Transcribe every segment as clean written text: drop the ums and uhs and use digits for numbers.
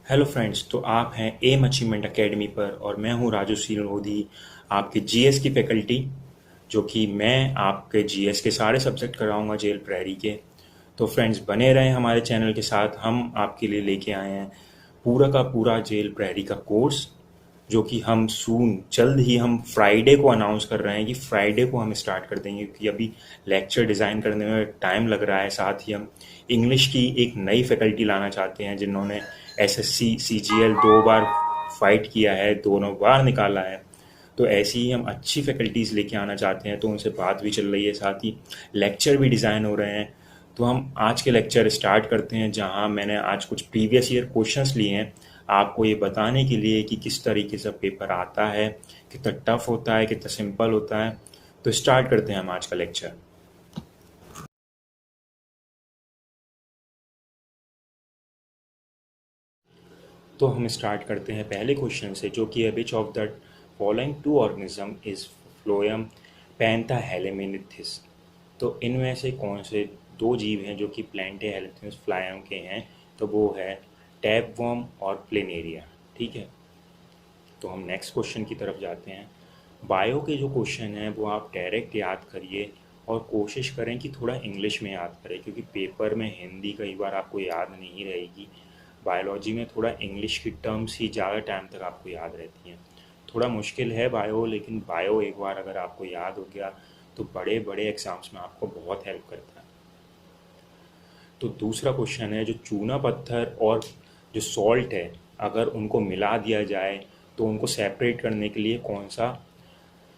Hello friends, तो आप हैं एम अचीवमेंट एकेडमी पर और मैं हूं राजू सी लोधी, आपके जीएस की फैकल्टी। जो कि मैं आपके जीएस के सारे सब्जेक्ट कराऊंगा जेल प्रैरी के। तो फ्रेंड्स, बने रहें हमारे चैनल के साथ। हम आपके लिए लेके आए हैं पूरा का पूरा जेल प्रैरी का कोर्स, जो कि हम सून जल्द ही हम फ्राइडे को अनाउंस कर रहे हैं कि फ्राइडे को हम स्टार्ट कर देंगे, क्योंकि अभी लेक्चर डिज़ाइन करने में टाइम लग रहा है। साथ ही हम इंग्लिश की एक नई फैकल्टी लाना चाहते हैं जिन्होंने एसएससी सीजीएल 2 बार फाइट किया है, दोनों बार निकाला है। तो ऐसी ही हम अच्छी फैकल्टीज़ लेके आना चाहते हैं, तो उनसे बात भी चल रही है, साथ ही लेक्चर भी डिज़ाइन हो रहे हैं। तो हम आज के लेक्चर स्टार्ट करते हैं, जहां मैंने आज कुछ प्रीवियस ईयर क्वेश्चंस लिए हैं आपको ये बताने के लिए कि किस तरीके से पेपर आता है, कितना टफ होता है, कितना सिंपल होता है। तो स्टार्ट करते हैं हम आज का लेक्चर। तो हम स्टार्ट करते हैं पहले क्वेश्चन से, जो कि है which of the following two organism is phylum platyhelminthes. तो इनमें से कौन से दो जीव हैं जो कि प्लेंटे हेलेमिनिथिस फ्लायम के हैं? तो वो है टैपवर्म और प्लेनेरिया। ठीक है, तो हम नेक्स्ट क्वेश्चन की तरफ जाते हैं। बायो के जो क्वेश्चन हैं वो आप डायरेक्ट याद करिए और कोशिश करें कि थोड़ा इंग्लिश में याद करें, क्योंकि पेपर में हिंदी कई बार आपको याद नहीं रहेगी। बायोलॉजी में थोड़ा इंग्लिश की टर्म्स ही ज़्यादा टाइम तक आपको याद रहती हैं। थोड़ा मुश्किल है बायो, लेकिन बायो एक बार अगर आपको याद हो गया तो बड़े बड़े एग्ज़ाम्स में आपको बहुत हेल्प करता है। तो दूसरा क्वेश्चन है, जो चूना पत्थर और जो सॉल्ट है, अगर उनको मिला दिया जाए तो उनको सेपरेट करने के लिए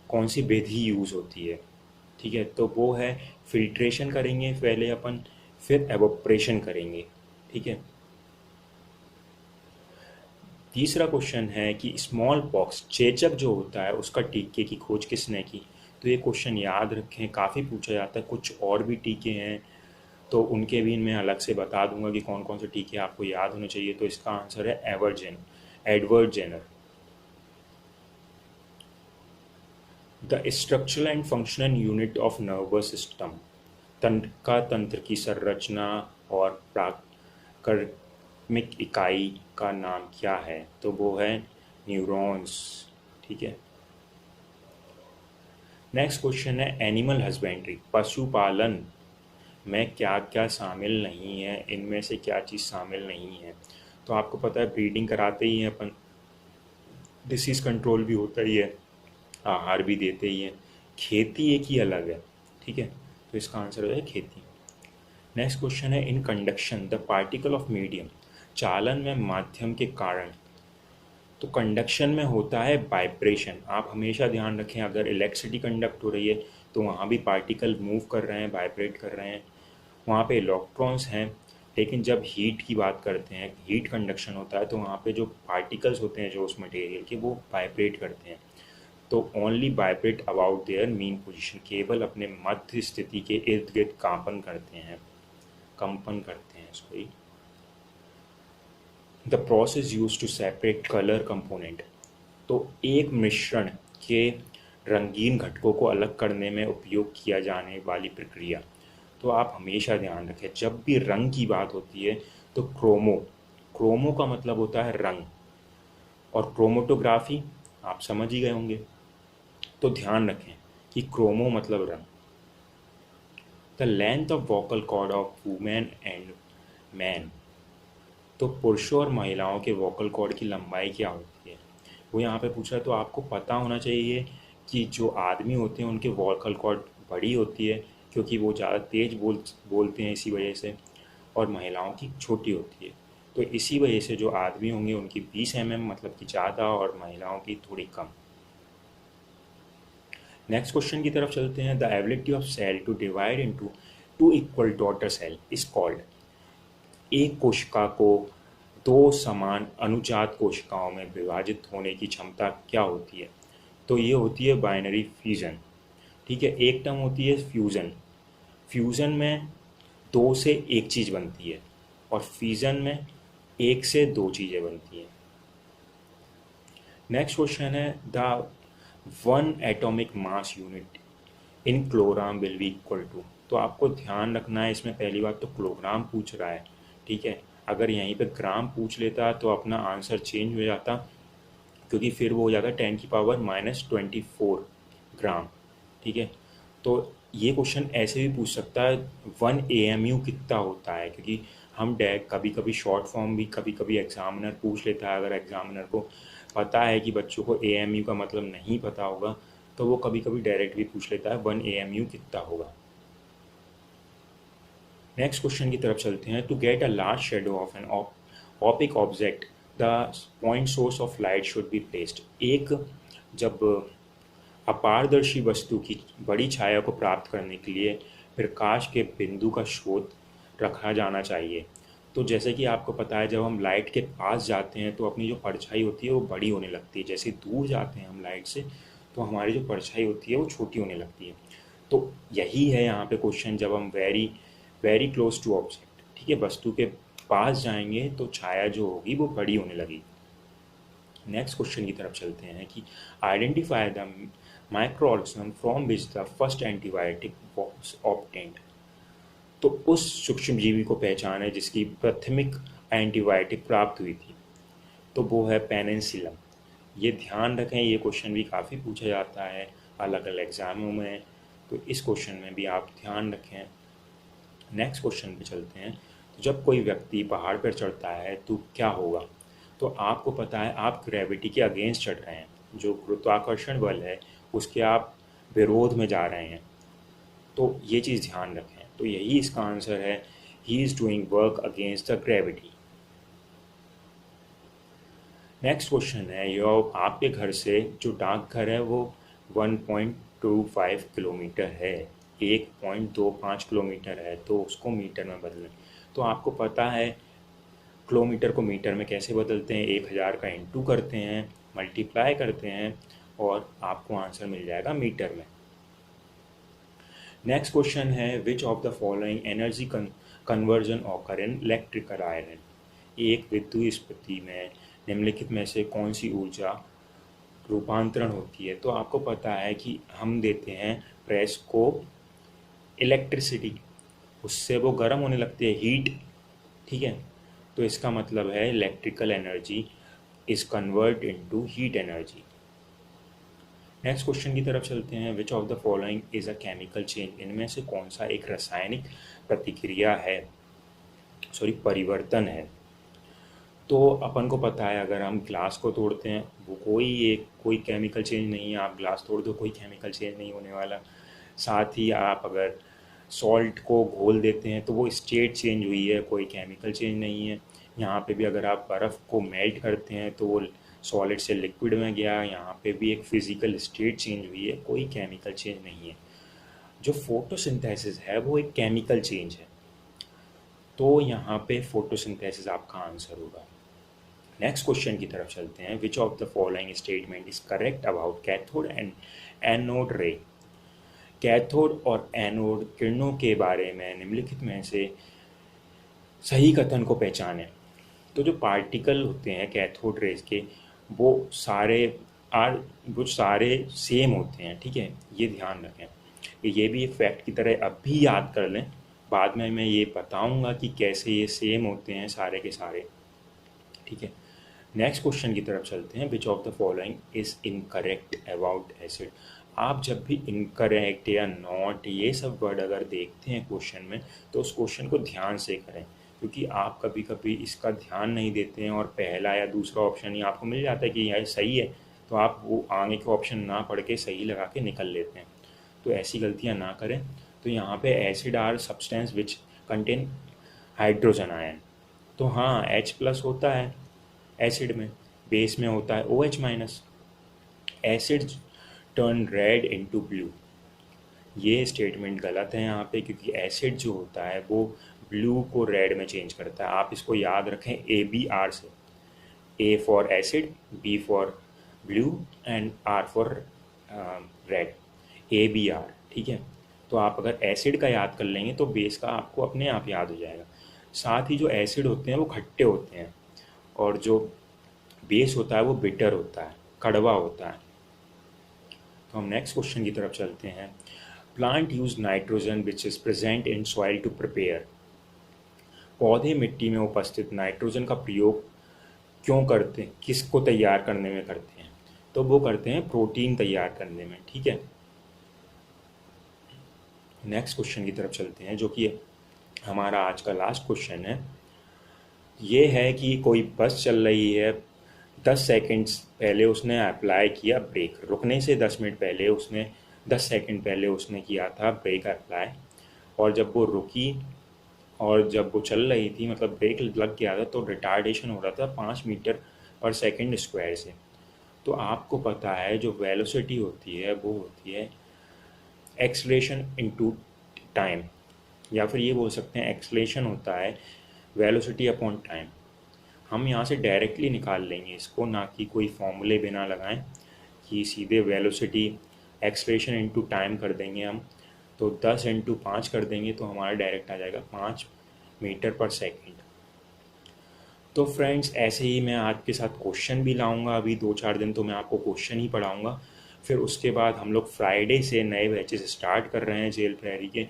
कौन सी विधि यूज़ होती है? ठीक है, तो वो है फिल्ट्रेशन करेंगे पहले अपन, फिर एवोपरेशन करेंगे। ठीक है। तीसरा क्वेश्चन है कि स्मॉल पॉक्स चेचक जो होता है उसका टीके की खोज किसने की? तो ये क्वेश्चन याद रखें, काफ़ी पूछा जाता है। कुछ और भी टीके हैं तो उनके भी मैं अलग से बता दूंगा कि कौन कौन से टीके आपको याद होने चाहिए। तो इसका आंसर है Edward Jenner. The structural and functional unit of nervous system, तंत्र की संरचना और प्राकर्मिक इकाई का नाम क्या है? तो वो है न्यूरॉन्स। ठीक है। नेक्स्ट क्वेश्चन है एनिमल हस्बेंड्री, पशुपालन में क्या क्या शामिल नहीं है, इनमें से क्या चीज़ शामिल नहीं है? तो आपको पता है ब्रीडिंग कराते ही हैं अपन, डिसीज़ कंट्रोल भी होता ही है, आहार भी देते ही हैं। खेती एक ही अलग है। ठीक है, तो इसका आंसर हो जाए खेती। नेक्स्ट क्वेश्चन है in conduction the particle of medium, चालन में माध्यम के कारण। तो कंडक्शन में होता है वाइब्रेशन। आप हमेशा ध्यान रखें, अगर इलेक्ट्रिसिटी कंडक्ट हो रही है तो वहाँ भी पार्टिकल मूव कर रहे हैं, वाइब्रेट कर रहे हैं, वहाँ पे इलेक्ट्रॉन्स हैं। लेकिन जब हीट की बात करते हैं, हीट कंडक्शन होता है, तो वहाँ पे जो पार्टिकल्स होते हैं जो उस मटेरियल के, वो वाइब्रेट करते हैं। तो only vibrate about their mean position, केवल अपने मध्य स्थिति के इर्द गिर्द कंपन करते हैं इसको ही। The process use to separate colour component, तो एक मिश्रण के रंगीन घटकों को अलग करने में उपयोग किया जाने वाली प्रक्रिया। तो आप हमेशा ध्यान रखें, जब भी रंग की बात होती है तो क्रोमो का मतलब होता है रंग, और क्रोमोटोग्राफी आप समझ ही गए होंगे। तो ध्यान रखें कि क्रोमो मतलब रंग। The length of vocal cord of women and man, तो पुरुषों और महिलाओं के वोकल कॉर्ड की लंबाई क्या होती है? वो यहाँ पे पूछा है, तो आपको पता होना चाहिए कि जो आदमी होते हैं उनके वोकल कॉर्ड बड़ी होती है, क्योंकि वो ज़्यादा तेज बोलते हैं इसी वजह से, और महिलाओं की छोटी होती है। तो इसी वजह से जो आदमी होंगे उनकी 20 mm मतलब कि ज़्यादा, और महिलाओं की थोड़ी कम। नेक्स्ट क्वेश्चन की तरफ चलते हैं। The ability of cell to divide into two equal daughter cell is called, एक कोशिका को दो समान अनुजात कोशिकाओं में विभाजित होने की क्षमता क्या होती है? तो ये होती है बाइनरी फ्यूजन। ठीक है, एक टर्म होती है फ्यूज़न। फ्यूज़न में दो से एक चीज़ बनती है, और फ्यूज़न में एक से दो चीज़ें बनती हैं। नेक्स्ट क्वेश्चन है the one atomic mass unit in kilogram will be equal to. तो आपको ध्यान रखना है इसमें, पहली बात तो किलोग्राम पूछ रहा है। ठीक है, अगर यहीं पे ग्राम पूछ लेता तो अपना आंसर चेंज हो जाता, क्योंकि फिर वो हो जाता 10⁻⁻24 ग्राम। ठीक है, तो ये क्वेश्चन ऐसे भी पूछ सकता है 1 AMU कितना होता है, क्योंकि हम डायरेक्ट कभी कभी शॉर्ट फॉर्म भी कभी कभी एग्जामिनर पूछ लेता है। अगर एग्जामिनर को पता है कि बच्चों को AMU का मतलब नहीं पता होगा तो वो कभी कभी डायरेक्ट भी पूछ लेता है 1 AMU कितना होगा। नेक्स्ट क्वेश्चन की तरफ चलते हैं। To get a large shadow of an opaque object the point source of light should be placed. एक जब अपारदर्शी वस्तु की बड़ी छाया को प्राप्त करने के लिए प्रकाश के बिंदु का स्रोत रखा जाना चाहिए। तो जैसे कि आपको पता है, जब हम लाइट के पास जाते हैं तो अपनी जो परछाई होती है वो बड़ी होने लगती है। जैसे दूर जाते हैं हम लाइट से तो हमारी जो परछाई होती है वो छोटी होने लगती है। तो यही है यहाँ पे क्वेश्चन, जब हम very very close to object, ठीक है, वस्तु के पास जाएंगे तो छाया जो होगी वो बड़ी होने लगेगी। नेक्स्ट क्वेश्चन की तरफ चलते हैं कि identify the micro organism from which the first antibiotic was obtained. तो उस सूक्ष्म जीवी को पहचाने जिसकी प्राथमिक एंटीबायोटिक प्राप्त हुई थी, तो वो है पेनिसिलिन। ये ध्यान रखें, ये क्वेश्चन भी काफ़ी पूछा जाता है अलग अलग एग्जामों में, तो इस क्वेश्चन में भी आप ध्यान रखें। नेक्स्ट क्वेश्चन पे चलते हैं। तो जब कोई व्यक्ति पहाड़ पर चढ़ता है तो क्या होगा? तो आपको पता है आप ग्रेविटी के अगेंस्ट चढ़ रहे हैं, जो गुरुत्वाकर्षण बल है उसके आप विरोध में जा रहे हैं, तो ये चीज़ ध्यान रखें। तो यही इसका आंसर है, he is doing work against the gravity. Next question है, यो आपके घर से जो डाकघर है वो 1.25 किलोमीटर है, 1.25 किलोमीटर है, तो उसको मीटर में बदलें। तो आपको पता है किलोमीटर को मीटर में कैसे बदलते हैं, 1000 का इंटू करते हैं, मल्टीप्लाई करते हैं और आपको आंसर मिल जाएगा मीटर में। नेक्स्ट क्वेश्चन है, which of the following energy conversion occur in electrical iron. एक विद्युत स्थिति में निम्नलिखित में से कौन सी ऊर्जा रूपांतरण होती है? तो आपको पता है कि हम देते हैं प्रेस को इलेक्ट्रिसिटी, उससे वो गर्म होने लगती है, हीट। ठीक है, तो इसका मतलब है electrical energy is convert into heat energy. Next question की तरफ चलते हैं। विच of the following is a chemical change. इनमें से कौन सा एक रासायनिक प्रतिक्रिया है, सॉरी परिवर्तन है? तो अपन को पता है अगर हम ग्लास को तोड़ते हैं वो कोई केमिकल चेंज नहीं है, आप ग्लास तोड़ दो कोई केमिकल चेंज नहीं होने वाला। साथ ही आप अगर सॉल्ट को घोल देते हैं तो वो स्टेट चेंज हुई है, कोई केमिकल चेंज नहीं है। यहाँ पे भी अगर आप बर्फ़ को मेल्ट करते हैं तो वो सॉलिड से लिक्विड में गया, यहाँ पे भी एक फिज़िकल स्टेट चेंज हुई है, कोई केमिकल चेंज नहीं है। जो फोटोसिंथेसिस है वो एक केमिकल चेंज है, तो यहाँ पे फोटोसिंथेसिस आपका आंसर होगा। नेक्स्ट क्वेश्चन की तरफ चलते हैं। विच of the following statement is correct about cathode and anode रे। कैथोड और एनोड किरणों के बारे में निम्नलिखित में से सही कथन को पहचानें। तो जो पार्टिकल होते हैं कैथोड रेज के वो सारे वो सारे सेम होते हैं, ठीक है, ये ध्यान रखें। ये भी एक फैक्ट की तरह अब भी याद कर लें, बाद में मैं ये बताऊंगा कि कैसे ये सेम होते हैं सारे के सारे, ठीक है। नेक्स्ट क्वेश्चन की तरफ चलते हैं। विच of the following is incorrect about acid. आप जब भी इनकरेक्ट या नॉट ये सब वर्ड अगर देखते हैं क्वेश्चन में तो उस क्वेश्चन को ध्यान से करें, क्योंकि आप कभी कभी इसका ध्यान नहीं देते हैं और पहला या दूसरा ऑप्शन ही आपको मिल जाता है कि यह सही है, तो आप वो आगे के ऑप्शन ना पढ़ के सही लगा के निकल लेते हैं। तो ऐसी गलतियाँ ना करें। तो यहाँ पे acid are substance which contain hydrogen ion. तो हाँ, H+ होता है एसिड में, बेस में होता है OH-। Asset turn red into blue, ये स्टेटमेंट गलत है यहाँ पे, क्योंकि एसिड जो होता है वो ब्लू को रेड में चेंज करता है। आप इसको याद रखें ABR से, A for acid, B for blue and R for red, ABR, ठीक है। तो आप अगर एसिड का याद कर लेंगे तो बेस का आपको अपने आप याद हो जाएगा। साथ ही जो एसिड होते हैं वो खट्टे होते हैं और जो बेस होता है वो बिटर होता है, कड़वा होता है। तो हम नेक्स्ट क्वेश्चन की तरफ चलते हैं। Plant use nitrogen which is present in soil to prepare. पौधे मिट्टी में उपस्थित नाइट्रोजन का प्रयोग क्यों करते हैं, किसको तैयार करने में करते हैं? तो वो करते हैं प्रोटीन तैयार करने में, ठीक है। नेक्स्ट क्वेश्चन की तरफ चलते हैं, जो कि हमारा आज का लास्ट क्वेश्चन है। ये है कि कोई बस चल रही है, 10 सेकंड्स पहले उसने अप्लाई किया ब्रेक, रुकने से 10 मिनट पहले उसने 10 सेकंड पहले उसने किया था ब्रेक अप्लाई, और जब वो रुकी और जब वो चल रही थी, मतलब ब्रेक लग गया था, तो रिटार्डेशन हो रहा था 5 मीटर/सेकंड स्क्वायर से। तो आपको पता है जो वेलोसिटी होती है वो होती है एक्सलेशन इनटू टाइम, या फिर ये बोल सकते हैं एक्सलेशन होता है वेलोसिटी अपॉन टाइम। हम यहाँ से डायरेक्टली निकाल लेंगे इसको, ना कि कोई फॉर्मूले बिना लगाएं, कि सीधे वेलोसिटी एक्सलेशन इनटू टाइम कर देंगे हम। तो 10 × 5 कर देंगे तो हमारा डायरेक्ट आ जाएगा 5 मीटर/सेकंड। तो फ्रेंड्स, ऐसे ही मैं आपके साथ क्वेश्चन भी लाऊंगा। अभी 2-4 दिन तो मैं आपको क्वेश्चन ही पढ़ाऊंगा। फिर उसके बाद हम लोग फ्राइडे से नए बैचेस स्टार्ट कर रहे हैं जेल प्रैरी के।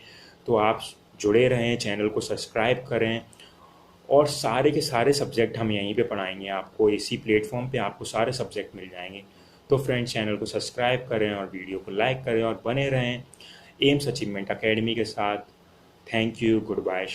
तो आप जुड़े रहें, चैनल को सब्सक्राइब करें, और सारे के सारे सब्जेक्ट हम यहीं पे पढ़ाएंगे आपको। इसी प्लेटफॉर्म पे आपको सारे सब्जेक्ट मिल जाएंगे। तो फ्रेंड्स, चैनल को सब्सक्राइब करें और वीडियो को लाइक करें और बने रहें एम्स अचीवमेंट अकेडमी के साथ। Thank you, good bye.